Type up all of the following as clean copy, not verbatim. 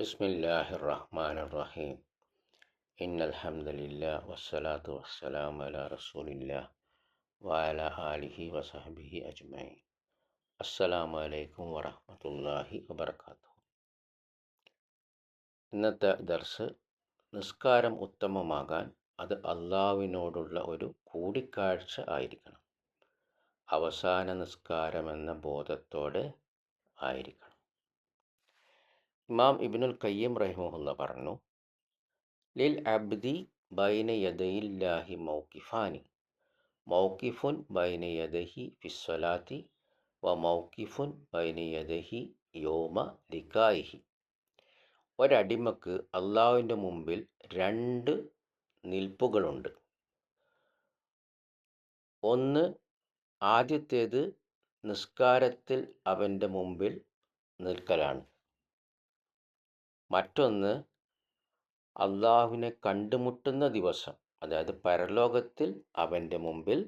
ബിസ്മില്ലാഹിർ റഹ്മാനിർ റഹീം. ഇന്നൽ ഹംദലില്ലാഹി വസ്സലാത്തു വസ്സലാമു അലാ റസൂലില്ലാഹി വഅലാ ആലിഹി വസഹ്ബിഹി അജ്മഈൻ. അസ്സലാമു അലൈക്കും വറഹ്മത്തുള്ളാഹി വബറകാതുഹു. ഇന്നത്തെ ദർസ്, നിസ്കാരം ഉത്തമമാകാൻ അത് അള്ളാഹുവിനോടുള്ള ഒരു കൂടിക്കാഴ്ച ആയിരിക്കണം. അവസാന നിസ്കാരമെന്ന ബോധത്തോടെ ആയിരിക്കണം. ഇമാം ഇബ്നുൽ ഖയ്യിം റഹിമഹുല്ലാ പറഞ്ഞു, ലിൽ അബ്ദി ബൈന യദയില്ലാഹി മൗഖിഫാനി, മൗഖിഫുൻ ബൈന യദഹി ഫിസ്സലാത്തി വ മൗഖിഫുൻ ബൈന യദഹി യോമ ലിഖായിഹി. ഒരടിമക്ക് അള്ളാഹുവിൻ്റെ മുമ്പിൽ രണ്ട് നിൽപ്പുകളുണ്ട്. ഒന്ന്, ആദ്യത്തേത് നിസ്കാരത്തിൽ അവൻ്റെ മുമ്പിൽ നിൽക്കലാണ്. മറ്റൊന്ന് അള്ളാഹുവിനെ കണ്ടുമുട്ടുന്ന ദിവസം, അതായത് പരലോകത്തിൽ അവൻ്റെ മുമ്പിൽ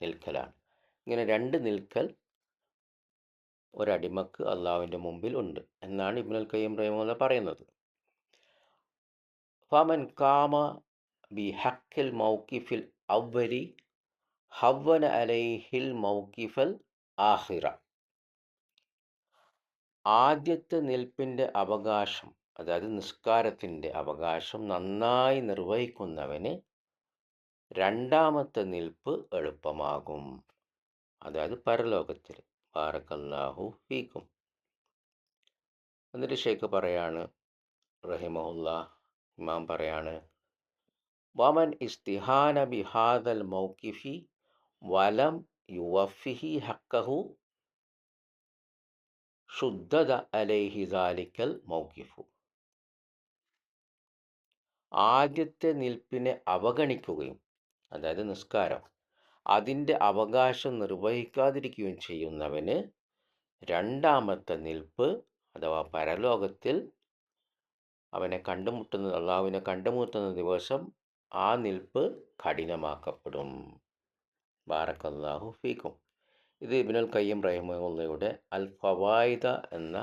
നിൽക്കലാണ്. ഇങ്ങനെ രണ്ട് നിൽക്കൽ ഒരടിമക്ക് അള്ളാഹുവിൻ്റെ മുമ്പിൽ ഉണ്ട് എന്നാണ് ഇബ്നുൽ ഖയ്യിം റഹിമഹുല്ലാ പറയുന്നത്. ഫമൻ കാമ ബി ഹക്കിൽ മൗഖിഫിൽ അവ്വലി ഹവ്വന അലൈഹിൽ മൗഖിഫൽ ആഖിറ. ആദ്യത്തെ നിൽപ്പിൻ്റെ അവകാശം, അതായത് നിസ്കാരത്തിൻ്റെ അവകാശം നന്നായി നിർവഹിക്കുന്നവന് രണ്ടാമത്തെ നിൽപ്പ് എളുപ്പമാകും, അതായത് പരലോകത്തിൽ. ബാറക്കല്ലാഹു ഫീക്കും. എന്നിട്ട് ഷെയ്ഖ് പറയാണ് റഹിമഹുല്ലാ, ഇമാം പറയാണ്, വമൻ ഇസ്തിഹാന ബിഹാദൽ മൗഖിഫി വലം യുവഫിഹി ഹക്കഹു ശുദ്ധദ അലൈഹി ദാലിക്കൽ മൗഖിഫു. ആദ്യത്തെ നിൽപ്പിനെ അവഗണിക്കുകയും, അതായത് നിസ്കാരം, അതിൻ്റെ അവകാശം നിർവഹിക്കാതിരിക്കുകയും ചെയ്യുന്നവന് രണ്ടാമത്തെ നിൽപ്പ് അഥവാ പരലോകത്തിൽ അള്ളാഹുവിനെ കണ്ടുമുട്ടുന്ന ദിവസം ആ നിൽപ്പ് കഠിനമാക്കപ്പെടും. ബാറക്കല്ലാഹു ഫീക്കും. ഇത് ഇബ്നുൽ ഖയ്യിം റഹിമഹുല്ലയുടെ അൽ ഫവായിദ എന്ന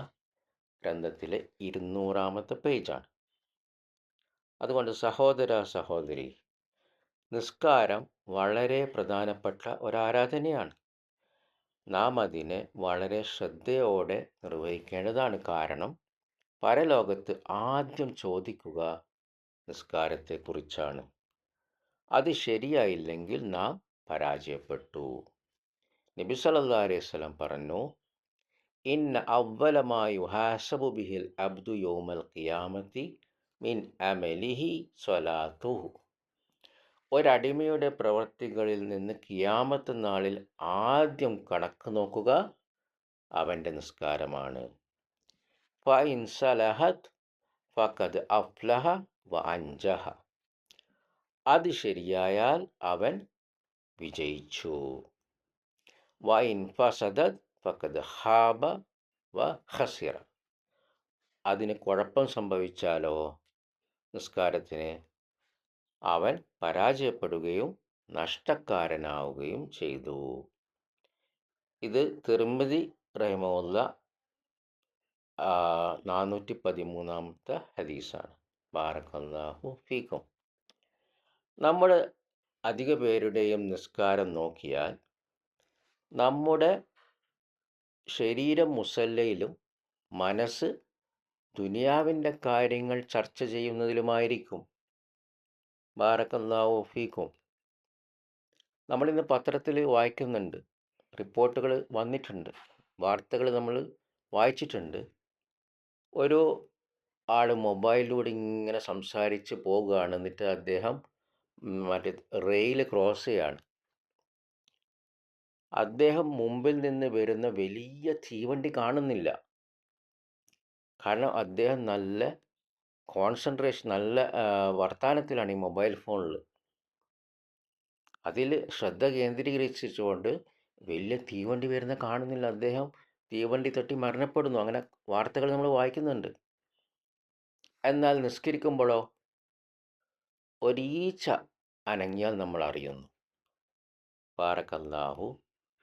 ഗ്രന്ഥത്തിലെ 200-ാമത്തെ പേജാണ്. അതുകൊണ്ട് സഹോദരി, നിസ്കാരം വളരെ പ്രധാനപ്പെട്ട ഒരാരാധനയാണ്. നാം അതിനെ വളരെ ശ്രദ്ധയോടെ നിർവഹിക്കേണ്ടതാണ്. കാരണം പരലോകത്ത് ആദ്യം ചോദിക്കുക നിസ്കാരത്തെക്കുറിച്ചാണ്. അത് ശരിയായില്ലെങ്കിൽ നാം പരാജയപ്പെട്ടു. നബി സല്ലല്ലാഹു അലൈഹി വസല്ലം പറഞ്ഞു, ഇന്ന അവ്വല മാ യുഹാസബു ബിഹിൽ അബ്ദു യൗമൽ ഖിയാമത്തി മിൻ അമലിഹി സ്വലാത്തുഹു. ഒരടിമയുടെ പ്രവർത്തികളിൽ നിന്ന് ഖിയാമത്ത് നാളിൽ ആദ്യം കണക്ക് നോക്കുക അവൻ്റെ നിസ്കാരമാണ്. ഫഇൻ സലഹത് ഫഖദ് അഫ്ലഹ വ അൻജഹ. അത് ശരിയായാൽ അവൻ വിജയിച്ചു. വഇൻ ഫസദത് ഫഖദ് ഖാബ വ ഖസിറ. അതിന് കുഴപ്പം സംഭവിച്ചാലോ, നിസ്കാരത്തിന്, അവൻ പരാജയപ്പെടുകയും നഷ്ടക്കാരനാവുകയും ചെയ്തു. ഇത് തിർമിദി റഹിമഹുല്ലാ 413-ാമത്തെ ഹദീസാണ്. ബാറക്കല്ലാഹു ഫീക്കും. നമ്മൾ അധിക പേരുടെയും നിസ്കാരം നോക്കിയാൽ നമ്മുടെ ശരീരം മുസല്ലയിലും മനസ്സ് ദുനിയാവിൻ്റെ കാര്യങ്ങൾ ചർച്ച ചെയ്യുന്നതിലുമായിരിക്കും. ബാറക്കല്ലാഹു ഫീക്കും. നമ്മളിന്ന് പത്രത്തിൽ വായിക്കുന്നുണ്ട്, റിപ്പോർട്ടുകൾ വന്നിട്ടുണ്ട്, വാർത്തകൾ നമ്മൾ വായിച്ചിട്ടുണ്ട്. ഒരു ആൾ മൊബൈലിലൂടെ ഇങ്ങനെ സംസാരിച്ച് പോകുകയാണ്. എന്നിട്ട് അദ്ദേഹം മറ്റേ റെയിൽ ക്രോസ് ചെയ്യാണ്. അദ്ദേഹം മുമ്പിൽ നിന്ന് വരുന്ന വലിയ തീവണ്ടി കാണുന്നില്ല. കാരണം അദ്ദേഹം നല്ല കോൺസെൻട്രേഷൻ, നല്ല വർത്തമാനത്തിലാണ് ഈ മൊബൈൽ ഫോണിൽ. അതിൽ ശ്രദ്ധ കേന്ദ്രീകരിച്ചുകൊണ്ട് വലിയ തീവണ്ടി വരുന്ന കാണുന്നില്ല. അദ്ദേഹം തീവണ്ടി തട്ടി മരണപ്പെടുന്നു. അങ്ങനെ വാർത്തകൾ നമ്മൾ വായിക്കുന്നുണ്ട്. എന്നാൽ നിസ്കരിക്കുമ്പോഴോ ഒരീച്ച അനങ്ങിയാൽ നമ്മൾ അറിയുന്നു. ബാറക്കല്ലാഹു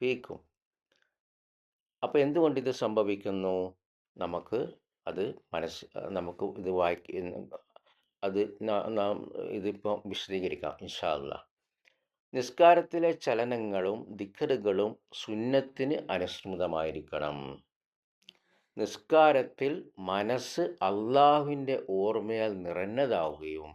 ഫീക്കും. അപ്പോൾ എന്തുകൊണ്ട് ഇത് സംഭവിക്കുന്നു? നമുക്ക് അത് നമുക്ക് ഇത് അത് നാം ഇതിപ്പോൾ വിശദീകരിക്കാം ഇൻഷാ അല്ലാഹ്. നിസ്കാരത്തിലെ ചലനങ്ങളും ദിക്റുകളും സുന്നത്തിന് അനുസൃതമായിരിക്കണം. നിസ്കാരത്തിൽ മനസ്സ് അള്ളാഹുവിൻ്റെ ഓർമ്മയാൽ നിറഞ്ഞതാവുകയും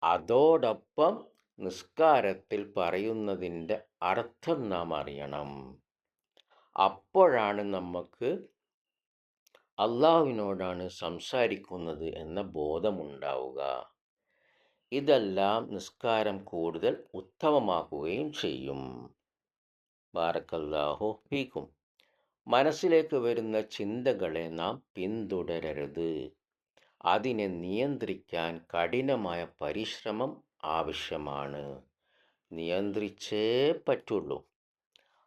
അതോടൊപ്പം നിസ്കാരത്തിൽ പറയുന്നതിൻ്റെ അർത്ഥം നാം അറിയണം. അപ്പോഴാണ് നമുക്ക് അള്ളാഹുവിനോടാണ് സംസാരിക്കുന്നത് എന്ന ബോധമുണ്ടാവുക. ഇതെല്ലാം നിസ്കാരം കൂടുതൽ ഉത്തമമാക്കുകയും ചെയ്യും. ബാറക്കല്ലാഹു ഫീക്കും. മനസ്സിലേക്ക് വരുന്ന ചിന്തകളെ നാം പിന്തുടരരുത്. അതിനെ നിയന്ത്രിക്കാൻ കഠിനമായ പരിശ്രമം ആവശ്യമാണ്. നിയന്ത്രിച്ചേ പറ്റുള്ളൂ.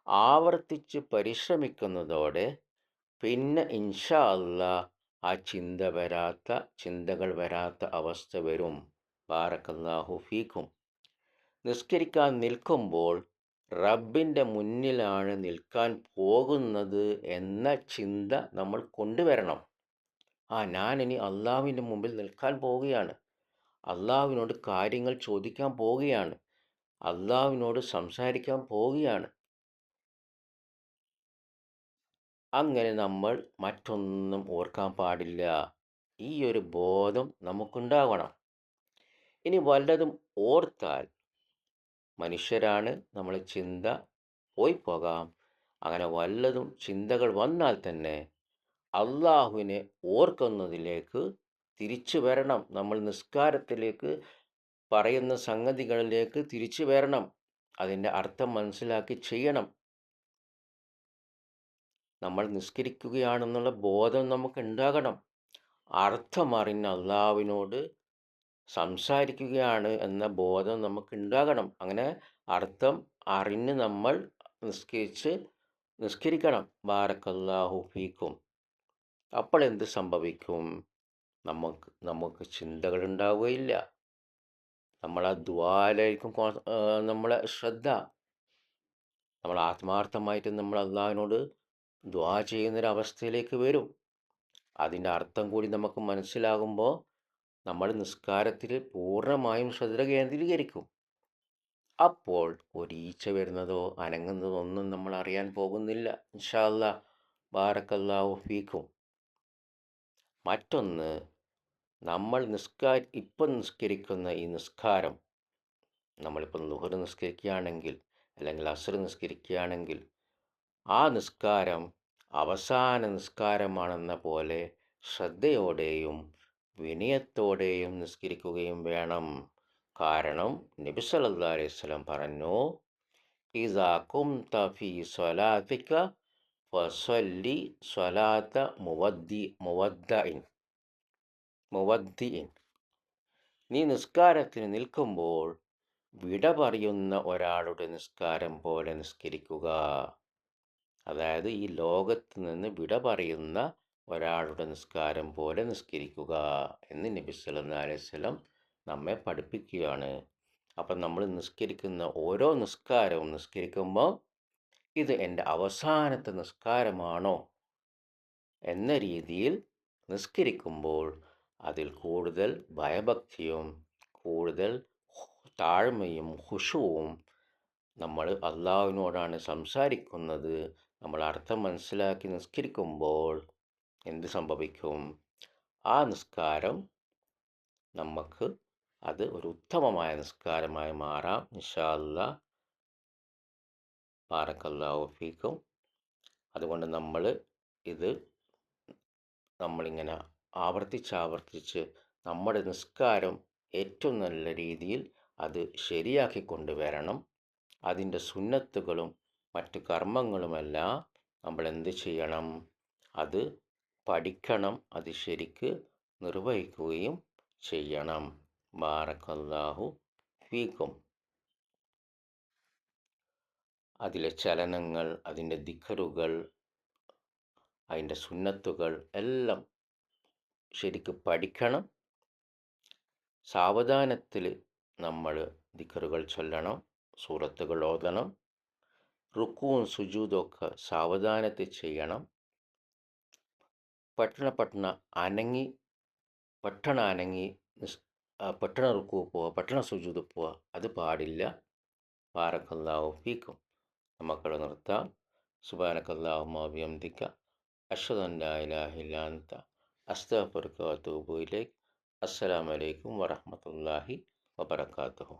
ആവർത്തിച്ച് പരിശ്രമിക്കുന്നതോടെ പിന്നെ ഇൻഷാ അല്ലാഹ് ആ ചിന്തകൾ വരാത്ത അവസ്ഥ വരും. ബാറക്കല്ലാഹു ഫീക്കും. നിസ്കരിക്കാൻ നിൽക്കുമ്പോൾ റബ്ബിൻ്റെ മുന്നിലാണ് നിൽക്കാൻ പോകുന്നത് എന്ന ചിന്ത നമ്മൾ കൊണ്ടുവരണം. ഞാനിനി അള്ളാഹുവിൻ്റെ മുമ്പിൽ നിൽക്കാൻ പോവുകയാണ്, അള്ളാഹുവിനോട് കാര്യങ്ങൾ ചോദിക്കാൻ പോവുകയാണ്, അള്ളാഹുവിനോട് സംസാരിക്കാൻ പോവുകയാണ്. അങ്ങനെ നമ്മൾ മറ്റൊന്നും ഓർക്കാൻ പാടില്ല. ഈ ഒരു ബോധം നമുക്കുണ്ടാവണം. ഇനി വല്ലതും ഓർത്താൽ മനുഷ്യരാണ്, നമ്മളെ ചിന്ത പോയി പോകാം. അങ്ങനെ വല്ലതും ചിന്തകൾ വന്നാൽ തന്നെ അള്ളാഹുവിനെ ഓർക്കുന്നതിലേക്ക് തിരിച്ചു വരണം. നമ്മൾ നിസ്കാരത്തിലേക്ക് പറയുന്ന സംഗതികളിലേക്ക് തിരിച്ചു വരണം. അതിൻ്റെ അർത്ഥം മനസ്സിലാക്കി ചെയ്യണം. നമ്മൾ നിസ്കരിക്കുകയാണെന്നുള്ള ബോധം നമുക്ക് ഉണ്ടാകണം. അർത്ഥം അറിഞ്ഞ് അള്ളാഹുവിനോട് സംസാരിക്കുകയാണ് എന്ന ബോധം നമുക്ക് ഉണ്ടാകണം. അങ്ങനെ അർത്ഥം അറിഞ്ഞ് നമ്മൾ നിസ്കരിക്കണം. ബാറക്കല്ലാഹു ഫീക്കും. അപ്പോൾ എന്ത് സംഭവിക്കും? നമുക്ക് ചിന്തകൾ ഉണ്ടാവുകയില്ല. നമ്മളെ ദ്വാലായിരിക്കും നമ്മളെ ശ്രദ്ധ. നമ്മൾ ആത്മാർത്ഥമായിട്ട് നമ്മൾ അള്ളാഹുവിനോട് ദ്വാ ചെയ്യുന്നൊരവസ്ഥയിലേക്ക് വരും. അതിൻ്റെ അർത്ഥം കൂടി നമുക്ക് മനസ്സിലാകുമ്പോൾ നമ്മൾ നിസ്കാരത്തിൽ പൂർണ്ണമായും ശ്രദ്ധ കേന്ദ്രീകരിക്കും. അപ്പോൾ ഒരീച്ച വരുന്നതോ അനങ്ങുന്നതോ ഒന്നും നമ്മൾ അറിയാൻ പോകുന്നില്ല. ഇൻഷാ അല്ലാഹ്. ബാറക്കല്ലാഹു ഫീക്കും. മറ്റൊന്ന്, നമ്മൾ ഇപ്പം നിസ്കരിക്കുന്ന ഈ നിസ്കാരം, നമ്മളിപ്പം ളുഹർ നിസ്കരിക്കുകയാണെങ്കിൽ അല്ലെങ്കിൽ അസ്ർ നിസ്കരിക്കുകയാണെങ്കിൽ ആ നിസ്കാരം അവസാന നിസ്കാരമാണെന്ന പോലെ ശ്രദ്ധയോടെയും വിനയത്തോടെയും നിസ്കരിക്കുകയും വേണം. കാരണം നബി സല്ലല്ലാഹു അലൈഹി വസല്ലം പറഞ്ഞു, ഇദാ കുംത ഫീ സ്വലാത്തിക ഫസല്ലി സ്വലാത്ത മുവദ്ദിഇൻ. നീ നിസ്കാരത്തിന് നിൽക്കുമ്പോൾ വിട പറയുന്ന ഒരാളുടെ നിസ്കാരം പോലെ നിസ്കരിക്കുക. അതായത് ഈ ലോകത്ത് നിന്ന് വിട പറയുന്ന ഒരാളുടെ നിസ്കാരം പോലെ നിസ്കരിക്കുക എന്ന് നബി സല്ലല്ലാഹു അലൈഹി വസല്ലം നമ്മെ പഠിപ്പിക്കുകയാണ്. അപ്പം നമ്മൾ നിസ്കരിക്കുന്ന ഓരോ നിസ്കാരവും നിസ്കരിക്കുമ്പോൾ ഇത് എൻ്റെ അവസാനത്തെ നിസ്കാരമാണോ എന്ന രീതിയിൽ നിസ്കരിക്കുമ്പോൾ അതിൽ കൂടുതൽ ഭയഭക്തിയും കൂടുതൽ താഴ്മയും ഖുശൂഉം, നമ്മൾ അള്ളാഹുവിനോടാണ് സംസാരിക്കുന്നത്, നമ്മൾ അർത്ഥം മനസ്സിലാക്കി നിസ്കരിക്കുമ്പോൾ എന്ത് സംഭവിക്കും? ആ നിസ്കാരം നമുക്ക് അത് ഒരു ഉത്തമമായ നിസ്കാരമായി മാറാം. ഇൻഷാ അല്ലാഹ്. ബാറക്കല്ലാഹു ഫീക്കും. അതുകൊണ്ട് നമ്മളിങ്ങനെ ആവർത്തിച്ച് നമ്മുടെ നിസ്കാരം ഏറ്റവും നല്ല രീതിയിൽ അത് ശരിയാക്കി കൊണ്ടുവരണം. അതിൻ്റെ സുന്നത്തുകളും മറ്റു കർമ്മങ്ങളുമെല്ലാം നമ്മൾ എന്ത് ചെയ്യണം? അത് പഠിക്കണം, അത് ശരിക്ക് നിർവഹിക്കുകയും ചെയ്യണം. ബാറക്കല്ലാഹു ഫീക്കും. അതിലെ ചലനങ്ങൾ, അതിൻ്റെ ദിക്റുകൾ, അതിൻ്റെ സുന്നത്തുകൾ എല്ലാം ശരിക്ക് പഠിക്കണം. സാവധാനത്തിൽ നമ്മൾ ദിക്റുകൾ ചൊല്ലണം, സൂറത്തുകൾ ഓതണം, റുക്കുവും സുജൂദൊക്കെ സാവധാനത്തിൽ ചെയ്യണം. പട്ടണ അനങ്ങി അനങ്ങി പട്ടണ റുക്കു പോവുക, പട്ടണ സുജൂദ് പോവുക, അത് പാടില്ല. ബാറക്കല്ലാഹു ഫീക്കും. നമുക്കവിടെ നിർത്താം. സുബ്ഹാനക്കല്ലാഹുമ്മ വബിഹംദിക അഷ്ഹദു അൻ ലാ ഇലാഹ ഇല്ലാ അൻത അസ്തഗ്ഫിറുക വഅതൂബു ഇലൈക്. അസ്സലാമു അലൈക്കും വറഹ്മത്തുള്ളാഹി വബറകാതുഹു.